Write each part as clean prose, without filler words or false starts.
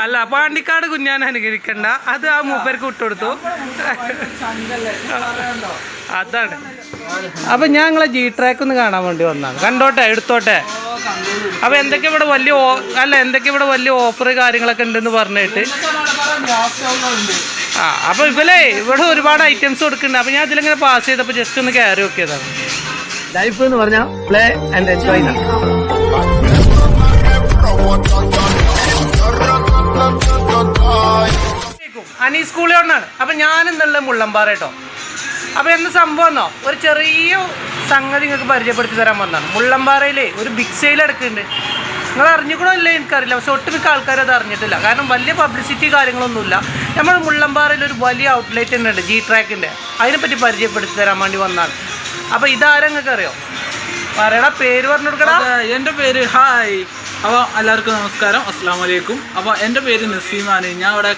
അല്ല പാണ്ടിക്കാട് കുഞ്ഞാൻ അനുകരിക്കണ്ട, അത് ആ മൂപ്പർക്ക് വിട്ടുകൊടുത്തു. അതാണ്. അപ്പൊ ഞാൻ നിങ്ങളെ ജി ട്രാക്ക് ഒന്ന് കാണാൻ വേണ്ടി വന്നാണ്. കണ്ടോട്ടെ, എടുത്തോട്ടെ. അപ്പൊ എന്തൊക്കെ ഇവിടെ വലിയ ഓഫർ കാര്യങ്ങളൊക്കെ ഉണ്ടെന്ന് പറഞ്ഞിട്ട് അപ്പൊ ഇവിടെ ഒരുപാട് ഐറ്റംസ് കൊടുക്കുന്നുണ്ട്. അപ്പൊ ഞാൻ ഇതിലിങ്ങനെ പാസ് ചെയ്തപ്പോ ജസ്റ്റ് ഒന്ന് കയറി നോക്കിയതാണ്. ലൈഫ് എന്ന് പറഞ്ഞാൽ പ്ലേ ആൻഡ് എൻജോയ്. അനീസ് സ്കൂളിൽ ഒന്നാണ്. അപ്പൊ ഞാൻ എന്നുള്ള മുള്ളമ്പാറ കേട്ടോ. അപ്പൊ എന്ത് സംഭവം എന്നോ, ഒരു ചെറിയ സംഗതി നിങ്ങൾക്ക് പരിചയപ്പെടുത്തി തരാൻ വന്നതാണ്. മുള്ളമ്പാറയിലെ ഒരു ബിഗ് സെയിൽ എടുക്കുന്നുണ്ട്. നിങ്ങൾ അറിഞ്ഞിക്കണോ ഇല്ലേ എനിക്കറിയില്ല, പക്ഷെ ഒട്ടുമിക്ക ആൾക്കാരും അത് അറിഞ്ഞിട്ടില്ല. കാരണം വലിയ പബ്ലിസിറ്റി കാര്യങ്ങളൊന്നുമില്ല. നമ്മൾ മുള്ളമ്പാറയിൽ ഒരു വലിയ ഔട്ട്ലെറ്റ് തന്നെ ഉണ്ട്, ജി ട്രാക്കിൻ്റെ. അതിനെപ്പറ്റി പരിചയപ്പെടുത്തി തരാൻ വേണ്ടി വന്നതാണ്. അപ്പോൾ ഇതാരാ നിങ്ങൾക്ക് അറിയോ? പറയടാ, പേര് പറഞ്ഞു കൊടുക്കടാ. എൻ്റെ പേര് ഹായ്. അപ്പോൾ എല്ലാവർക്കും നമസ്കാരം, അസ്സലാമു അലൈക്കും. അപ്പോൾ എൻ്റെ പേര് നസീമാണ്. ഞാൻ ഇവിടെ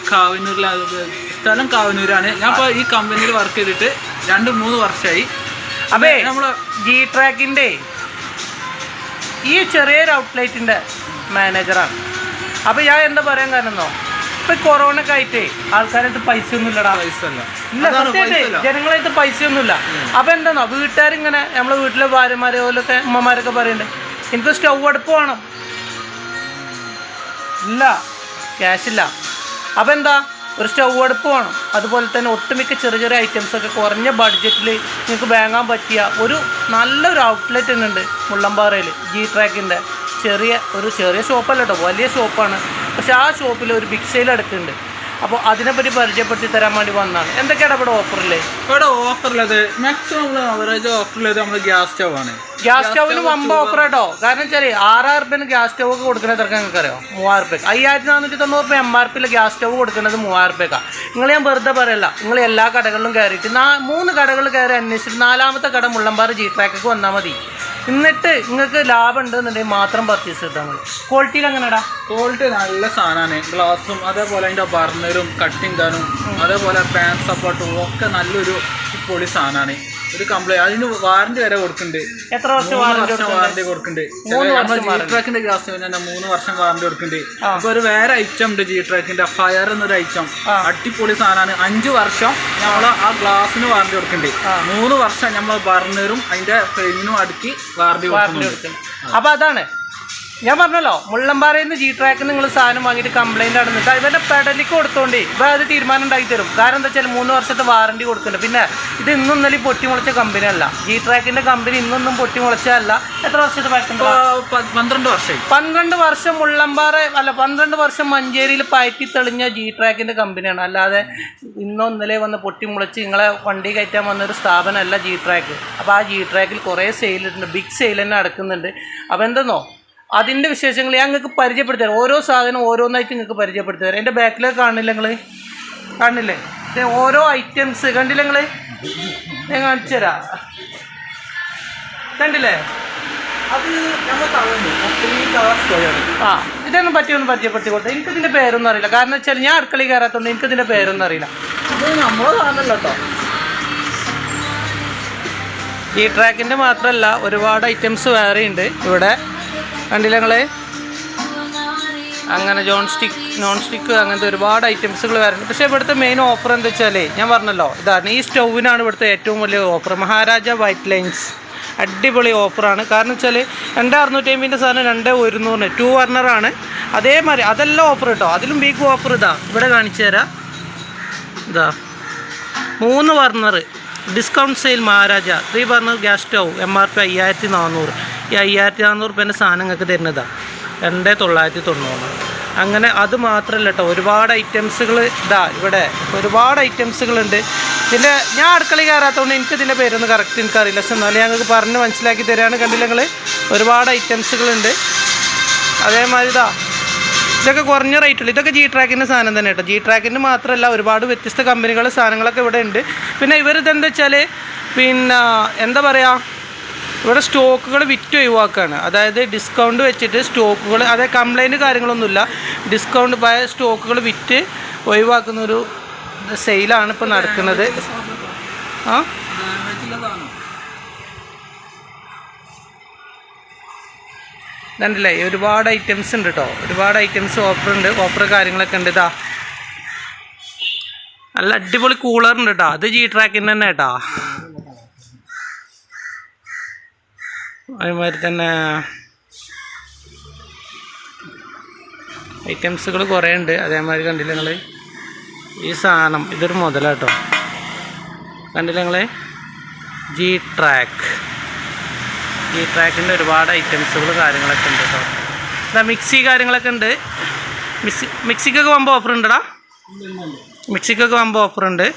സ്ഥലം കാവന്നൂരാണ്. ഞാൻ ഇപ്പോൾ ഈ കമ്പനിയിൽ വർക്ക് ചെയ്തിട്ട് 2-3 വർഷമായി. അപ്പേ നമ്മൾ ജി ട്രാക്കിൻ്റെ ഈ ചെറിയൊരു ഔട്ട്ലെറ്റിൻ്റെ മാനേജറാണ്. അപ്പോൾ ഞാൻ എന്താ പറയാൻ കാരണം എന്നോ, ഇപ്പം കൊറോണയൊക്കെ ആയിട്ടേ ആൾക്കാരായിട്ട് പൈസ ഒന്നും ഇല്ലടാ. ജനങ്ങളായിട്ട് പൈസയൊന്നുമില്ല. അപ്പോൾ എന്താണോ, വീട്ടുകാരിങ്ങനെ നമ്മളെ വീട്ടിലെ ഭാര്യമാരെ പോലത്തെ ഉമ്മമാരൊക്കെ പറയുന്നുണ്ട്, എനിക്ക് സ്റ്റൗ അടുപ്പ് വേണം, ഇല്ല ക്യാഷില്ല. അപ്പോൾ എന്താ, ഒരു സ്റ്റൗ അടുപ്പ് വേണം. അതുപോലെ തന്നെ ഒട്ടുമിക്ക ചെറിയ ഐറ്റംസൊക്കെ കുറഞ്ഞ ബഡ്ജറ്റിൽ നിങ്ങൾക്ക് വാങ്ങാൻ പറ്റിയ നല്ലൊരു ഔട്ട്ലെറ്റ് തന്നെ ഉണ്ട് മുള്ളമ്പാറയിൽ. ജി ട്രാക്കിൻ്റെ ചെറിയ ഷോപ്പല്ല കേട്ടോ, വലിയ ഷോപ്പാണ്. പക്ഷെ ആ ഷോപ്പിൽ ഒരു ബിഗ് സെയിൽ എടുക്കുന്നുണ്ട്. അപ്പോൾ അതിനെപ്പറ്റി പരിചയപ്പെടുത്തി തരാൻ വേണ്ടി വന്നതാണ്. എന്തൊക്കെയാണ് ഇവിടെ ഓഫറില്ലേ? ഇവിടെ ഓഫറിലത് മാക്സിമം അവറേജ് ഓഫറിലത് നമ്മൾ ഗ്യാസ് സ്റ്റവ് ആണ്. ഗ്യാസ് സ്റ്റവിന് വമ്പ ഓഫർ കേട്ടോ. കാരണം വെച്ചാൽ 6,000 റുപ്യന് ഗ്യാസ് സ്റ്റവ് ഒക്കെ കൊടുക്കുന്നത് എത്ര നിങ്ങൾക്ക് അറിയോ? 3,000 റുപ്യക്ക്. 5,490 റുപ്യ MRP ഗ്യാസ് സ്റ്റവ് കൊടുക്കുന്നത് 3,000 റുപ്യക്കാണ്. നിങ്ങൾ ഞാൻ വെറുതെ പറയല്ല, നിങ്ങൾ എല്ലാ കടകളിലും കയറിയിട്ട് 3 കടകളിൽ കയറി അന്വേഷിച്ചിട്ട് 4ാമത്തെ കട മുള്ളമ്പാറ ജി ട്രാക്കൊക്കെ വന്നാൽ മതി. എന്നിട്ട് നിങ്ങൾക്ക് ലാഭം ഉണ്ടെന്നുണ്ടെങ്കിൽ മാത്രം പർച്ചേസ് ചെയ്താൽ മതി. ക്വാളിറ്റിയിൽ എങ്ങനെയാടാ? ക്വാളിറ്റി നല്ല സാധനമാണ്. ഗ്ലാസും അതേപോലെ അതിൻ്റെ ബർണറും കട്ടിങ് ഗാനും അതേപോലെ പാൻ സപ്പോർട്ടും ഒക്കെ നല്ലൊരു പൊളി സാധനമാണ്. ഒരു കംപ്ലൈൻറ്റ് അതിന് വാറണ്ടി വരെ കൊടുക്കുന്നുണ്ട്. എത്ര വർഷം വാറണ്ടി കൊടുക്കുന്നുണ്ട്? ജി ട്രാക്കിന്റെ ഗ്യാസ് തന്നെ 3 വർഷം വാറണ്ടി കൊടുക്കുന്നുണ്ട്. ഇപ്പൊ ഒരു വേറെ ഐറ്റം ഉണ്ട് ജി ട്രാക്കിന്റെ ഫയർ എന്നൊരു ഐറ്റം, അടിപൊളി സാധനമാണ്. 5 വർഷം നമ്മൾ ആ ഗ്ലാസിന് വാറണ്ടി കൊടുക്കുന്നുണ്ട്. 3 വർഷം നമ്മൾ ബർണറും അതിന്റെ ഫ്രെയിമിനും അടുക്കി വാറണ്ടി കൊടുക്കുന്നുണ്ട്. അപ്പൊ അതാണ് ഞാൻ പറഞ്ഞല്ലോ, മുള്ളമ്പാറയിൽ നിന്ന് ജി ട്രാക്കിൽ നിങ്ങൾ സാധനം വാങ്ങിയിട്ട് കംപ്ലൈൻറ്റ് നടന്നിട്ട് ഇവരുടെ പെടലിക്ക് കൊടുത്തോണ്ടേ ഇവ അത് തീരുമാനം ഉണ്ടാക്കി തരും. കാരണം എന്താ വെച്ചാൽ 3 വർഷത്തെ വാറണ്ടി കൊടുക്കുന്നുണ്ട്. പിന്നെ ഇത് ഇന്നും ഇന്നലെ പൊട്ടിമുളച്ച കമ്പനിയല്ല, ജി ട്രാക്കിൻ്റെ കമ്പനി ഇന്നൊന്നും പൊട്ടിമുളച്ചതല്ല. എത്ര വർഷത്തെ പാറ്റന്റ്? 12 വർഷം. 12 വർഷം മുള്ളമ്പാറ അല്ല, 12 വർഷം മഞ്ചേരിയിൽ പയറ്റി തെളിഞ്ഞ ജി ട്രാക്കിൻ്റെ കമ്പനിയാണ്. അല്ലാതെ ഇന്നോ ഇന്നലെ വന്ന് പൊട്ടിമുളച്ച് നിങ്ങളെ വണ്ടി കയറ്റാൻ വന്നൊരു സ്ഥാപനമല്ല ജി ട്രാക്ക്. അപ്പോൾ ആ ജി ട്രാക്കിൽ കുറേ സെയിലുണ്ട്, ബിഗ് സെയിൽ തന്നെ നടക്കുന്നുണ്ട്. അപ്പോൾ എന്തെന്നോ, അതിൻ്റെ വിശേഷങ്ങൾ ഞാൻ നിങ്ങൾക്ക് പരിചയപ്പെടുത്തി തരാം. ഓരോ സാധനം ഓരോന്നായിട്ട് നിങ്ങൾക്ക് പരിചയപ്പെടുത്തി തരാം. എൻ്റെ ബാക്കിലേക്ക് കാണില്ലേ ഓരോ ഐറ്റംസ് കണ്ടില്ല നിങ്ങൾ? ഞാൻ കാണിച്ചു തരാം. കണ്ടില്ലേ? അത് ഇതൊന്നും പറ്റിയൊന്നും പരിചയപ്പെടുത്തി കൊടുത്താൽ എനിക്കിതിൻ്റെ പേരൊന്നും അറിയില്ല. കാരണം വെച്ചാൽ ഞാൻ അടുക്കളയിൽ കയറാത്തതുകൊണ്ട് എനിക്കിതിൻ്റെ പേരൊന്നും അറിയില്ല. അത് നമ്മളെ സാധനമല്ല കേട്ടോ. ഈ ട്രാക്കിൻ്റെ മാത്രമല്ല ഒരുപാട് ഐറ്റംസ് വേറെ ഉണ്ട് ഇവിടെ. കണ്ടില്ല നിങ്ങൾ? അങ്ങനെ നോൺ സ്റ്റിക്ക് അങ്ങനത്തെ ഒരുപാട് ഐറ്റംസുകൾ വരുന്നുണ്ട്. പക്ഷേ ഇവിടുത്തെ മെയിൻ ഓഫർ എന്താ വെച്ചാൽ ഞാൻ പറഞ്ഞല്ലോ, ഇതാണ് ഈ സ്റ്റൗവിനാണ് ഇവിടുത്തെ ഏറ്റവും വലിയ ഓഫർ. മഹാരാജ വൈറ്റ് ലൈൻസ് അടിപൊളി ഓഫറാണ്. കാരണം വെച്ചാൽ 2,650 സാധനം 2,100 2 ബർണറാണ്. അതേമാതിരി അതെല്ലാം ഓഫർ കേട്ടോ. അതിലും ബിഗ് ഓഫർ ഇവിടെ കാണിച്ചു തരാം. 3 burner discount sale Maharaja 3 burner gas stove MRP 5,400. ഈ 5,400 റുപ്യേൻ്റെ സാധനം നിങ്ങൾക്ക് തരുന്നതാണ് 2,990. അങ്ങനെ അത് മാത്രമല്ല കേട്ടോ, ഒരുപാട് ഐറ്റംസുകൾ ഇവിടെ ഒരുപാട് ഐറ്റംസുകളുണ്ട്. ഇതിൻ്റെ ഞാൻ അടുക്കളയിൽ കയറാത്തതുകൊണ്ട് എനിക്കിതിൻ്റെ പേരൊന്നും കറക്റ്റ് എനിക്കറിയില്ല. പക്ഷെ എന്നാലും ഞങ്ങൾക്ക് പറഞ്ഞ് മനസ്സിലാക്കി തരാണ്. കണ്ടില്ല നിങ്ങൾ? ഒരുപാട് ഐറ്റംസുകളുണ്ട്. അതേമാതിരി ഇതൊക്കെ കുറഞ്ഞ റേറ്റുള്ളൂ. ഇതൊക്കെ ജി ട്രാക്കിൻ്റെ സാധനം തന്നെ കേട്ടോ. ജി ട്രാക്കിൻ്റെ മാത്രമല്ല ഒരുപാട് വ്യത്യസ്ത കമ്പനികളുടെ സാധനങ്ങളൊക്കെ ഇവിടെ ഉണ്ട്. പിന്നെ ഇവരിതെന്താ വെച്ചാൽ എന്താ പറയുക, ഇവിടെ സ്റ്റോക്കുകൾ വിറ്റ് ഒഴിവാക്കുകയാണ്. അതായത് ഡിസ്കൗണ്ട് വെച്ചിട്ട് സ്റ്റോക്കുകൾ, അതായത് കംപ്ലൈൻറ്റ് കാര്യങ്ങളൊന്നുമില്ല, ഡിസ്കൗണ്ട് പഴയ സ്റ്റോക്കുകൾ വിറ്റ് ഒഴിവാക്കുന്നൊരു സെയിലാണ് ഇപ്പോൾ നടക്കുന്നത്. ഇതല്ലേ ഒരുപാട് ഐറ്റംസ് ഉണ്ട് കേട്ടോ, ഒരുപാട് ഐറ്റംസ് ഓഫറുണ്ട്, ഓഫർ കാര്യങ്ങളൊക്കെ ഉണ്ട്. ഇതാ നല്ല അടിപൊളി കൂളർ ഉണ്ട് കേട്ടോ, അത് ജി ട്രാക്കിൻ്റെ തന്നെ കേട്ടോ. അതുമാതിരി തന്നെ ഐറ്റംസുകൾ കുറേ ഉണ്ട്. അതേമാതിരി കണ്ടില്ല നിങ്ങൾ ഈ സാധനം, ഇതൊരു മുതലാട്ടോ, കണ്ടില്ല നിങ്ങൾ ജി ട്രാക്കിൻ്റെ ഒരുപാട് ഐറ്റംസുകൾ കാര്യങ്ങളൊക്കെ ഉണ്ട് കേട്ടോ. ഇതാ മിക്സി കാര്യങ്ങളൊക്കെ ഉണ്ട്. മിക്സിക്കൊക്കെ പോകുമ്പോൾ ഓഫർ ഉണ്ടടാ, മിക്സിക്കൊക്കെ പോകുമ്പോൾ ഓഫറുണ്ട്.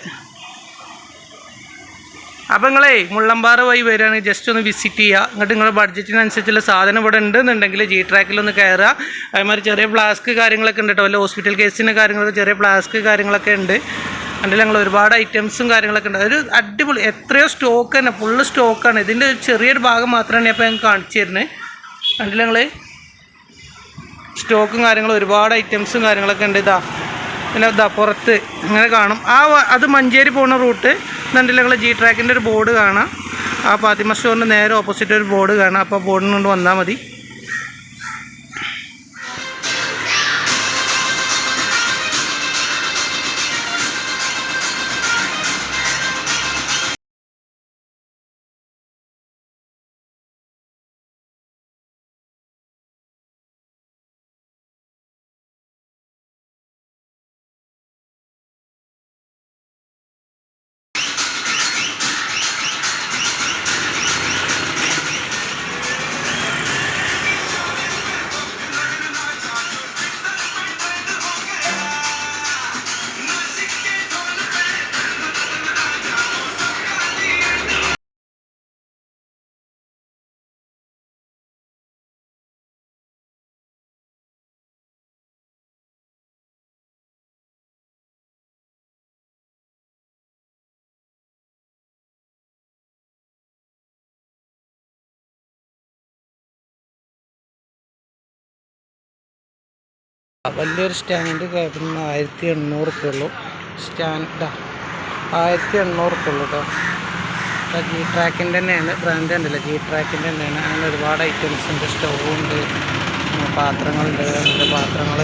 അപ്പോൾ നിങ്ങളെ മുള്ളമ്പാറ വഴി വരികയാണെങ്കിൽ ജസ്റ്റ് ഒന്ന് വിസിറ്റ് ചെയ്യുക. എന്നിട്ട് നിങ്ങളുടെ ബഡ്ജറ്റിനനുസരിച്ചുള്ള സാധനം ഇവിടെ ഉണ്ടെന്നുണ്ടെങ്കിൽ ജി ട്രാക്കിലൊന്ന് കയറുക. അതേമാതിരി ചെറിയ ഫ്ലാസ്ക് കാര്യങ്ങളൊക്കെ ഉണ്ട് കേട്ടോ, വല്ല ഹോസ്പിറ്റൽ കേസിൻ്റെ കാര്യങ്ങളൊക്കെ ചെറിയ ഫ്ലാസ്ക് കാര്യങ്ങളൊക്കെ ഉണ്ട്. അതിൽ ഞങ്ങൾ ഒരുപാട് ഐറ്റംസും കാര്യങ്ങളൊക്കെ ഉണ്ട്. ഒരു അടിപൊളി എത്രയോ സ്റ്റോക്ക് തന്നെ, ഫുള്ള് സ്റ്റോക്കാണ്. ഇതിൻ്റെ ചെറിയൊരു ഭാഗം മാത്രമാണ് ഇപ്പോൾ ഞാൻ കാണിച്ചു തരുന്നത്. കണ്ടില്ല ഞങ്ങൾ സ്റ്റോക്കും കാര്യങ്ങളും ഒരുപാട് ഐറ്റംസും കാര്യങ്ങളൊക്കെ ഉണ്ട്. പിന്നെ പുറത്ത് ഇങ്ങനെ കാണും. അത് മഞ്ചേരി പോകുന്ന റൂട്ട് കണ്ടില്ല ഞങ്ങൾ ജി ട്രാക്കിൻ്റെ ഒരു ബോർഡ് കാണാം. ആ ഫാത്തിമ സ്റ്റോറിൻ്റെ നേരെ ഓപ്പോസിറ്റ് ഒരു ബോർഡ് കാണാം. അപ്പോൾ ബോർഡിന് കൊണ്ട് വന്നാൽ മതി. വലിയൊരു സ്റ്റാൻഡ് കേൾക്കുന്ന 1800 ഉള്ളൂ. സ്റ്റാൻഡ് 1800 ഉള്ളൂ കേട്ടോ. ജി ട്രാക്കിൻ്റെ തന്നെയാണ് ബ്രാൻഡ് ഉണ്ടല്ലോ, ജി ട്രാക്കിൻ്റെ തന്നെയാണ്. അങ്ങനെ ഒരുപാട് ഐറ്റംസ് ഉണ്ട്. സ്റ്റൗ ഉണ്ട്, പാത്രങ്ങളുണ്ട്. അതിൻ്റെ പാത്രങ്ങൾ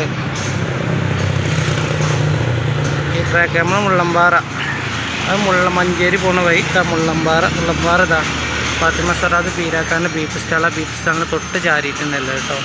ജി ട്രാക്ക് നമ്മൾ മുള്ളമ്പാറ, അത് മഞ്ചേരി പോണ വഴി മുള്ളമ്പാറ ഇതാ ഫാത്തിമ സറാദ് പീരാക്കാൻ്റെ ബീഫ് സ്റ്റാളിന് തൊട്ട് ചാരിയിട്ടുണ്ടല്ലോ കേട്ടോ.